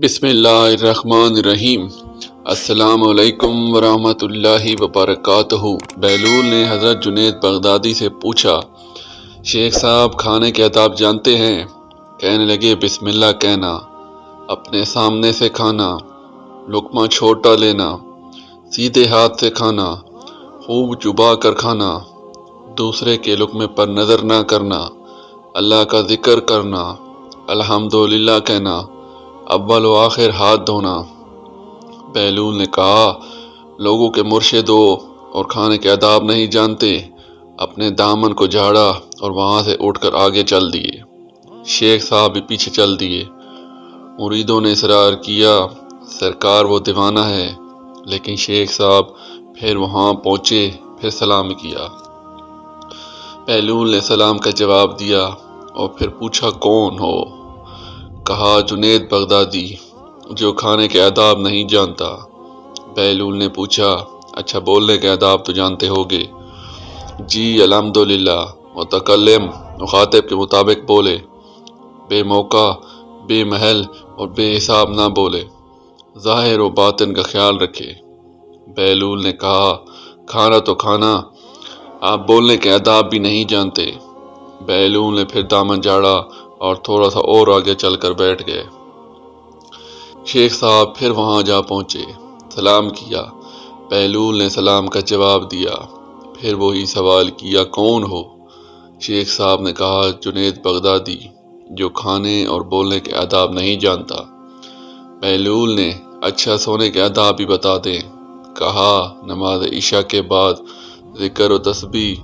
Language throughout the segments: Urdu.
بسم اللہ الرحمن الرحیم۔ السلام علیکم ورحمۃ اللہ وبرکاتہ۔ بہلول نے حضرت جنید بغدادی سے پوچھا، شیخ صاحب کھانے کے آداب جانتے ہیں؟ کہنے لگے، بسم اللہ کہنا، اپنے سامنے سے کھانا، لقمہ چھوٹا لینا، سیدھے ہاتھ سے کھانا، خوب چبا کر کھانا، دوسرے کے لقمے پر نظر نہ کرنا، اللہ کا ذکر کرنا، الحمدللہ کہنا، اول و آخر ہاتھ دھونا۔ بہلول نے کہا، لوگوں کے مرشد ہو اور کھانے کے آداب نہیں جانتے۔ اپنے دامن کو جھاڑا اور وہاں سے اٹھ کر آگے چل دیے۔ شیخ صاحب بھی پیچھے چل دیے۔ مریدوں نے اصرار کیا، سرکار وہ دیوانہ ہے، لیکن شیخ صاحب پھر وہاں پہنچے، پھر سلام کیا۔ بہلول نے سلام کا جواب دیا اور پھر پوچھا، کون ہو؟ کہا، جنید بغدادی، جو کھانے کے آداب نہیں جانتا۔ بہلول نے پوچھا، اچھا بولنے کے آداب تو جانتے ہوگے؟ جی الحمدللہ۔ متکلم مخاطب کے مطابق بولے، بے موقع، بے محل اور بے حساب نہ بولے، ظاہر و باطن کا خیال رکھے۔ بہلول نے کہا، کھانا تو کھانا، آپ بولنے کے آداب بھی نہیں جانتے۔ بہلول نے پھر دامن جھاڑا اور تھوڑا سا اور آگے چل کر بیٹھ گئے۔ شیخ صاحب پھر وہاں جا پہنچے، سلام کیا۔ بہلول نے سلام کا جواب دیا، پھر وہی سوال کیا، کون ہو؟ شیخ صاحب نے کہا، جنید بغدادی، جو کھانے اور بولنے کے آداب نہیں جانتا۔ بہلول نے، اچھا سونے کے آداب بھی بتا دیں۔ کہا، نماز عشاء کے بعد ذکر و تسبیح،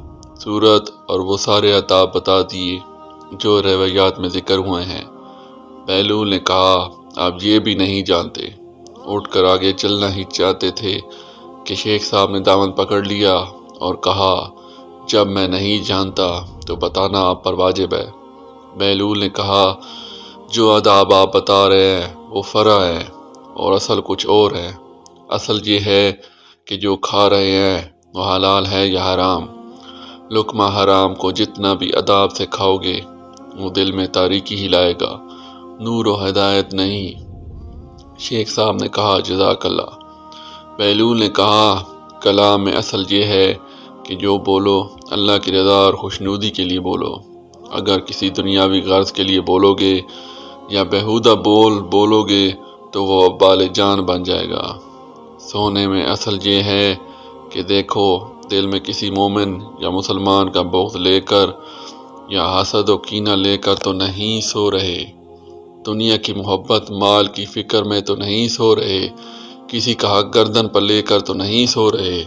سورت اور وہ سارے آداب بتا دیے جو روایات میں ذکر ہوئے ہیں۔ بہلول نے کہا، آپ یہ بھی نہیں جانتے۔ اٹھ کر آگے چلنا ہی چاہتے تھے کہ شیخ صاحب نے دامن پکڑ لیا اور کہا، جب میں نہیں جانتا تو بتانا آپ پر واجب ہے۔ بہلول نے کہا، جو آداب آپ بتا رہے ہیں وہ فرع ہے اور اصل کچھ اور ہے۔ اصل یہ ہے کہ جو کھا رہے ہیں وہ حلال ہے یا حرام۔ لقمہ حرام کو جتنا بھی اداب سے کھاؤ گے وہ دل میں تاریکی ہی لائے گا، نور و ہدایت نہیں۔ شیخ صاحب نے کہا، جزاک اللہ۔ بہلول نے کہا، کلام میں اصل یہ ہے کہ جو بولو اللہ کی رضا اور خوشنودی کے لیے بولو۔ اگر کسی دنیاوی غرض کے لیے بولو گے یا بیہودہ بولو گے تو وہ وبال جان بن جائے گا۔ سونے میں اصل یہ ہے کہ دیکھو، دل میں کسی مومن یا مسلمان کا بغض لے کر یا حسد و کینہ لے کر تو نہیں سو رہے، دنیا کی محبت مال کی فکر میں تو نہیں سو رہے، کسی کا حق گردن پر لے کر تو نہیں سو رہے۔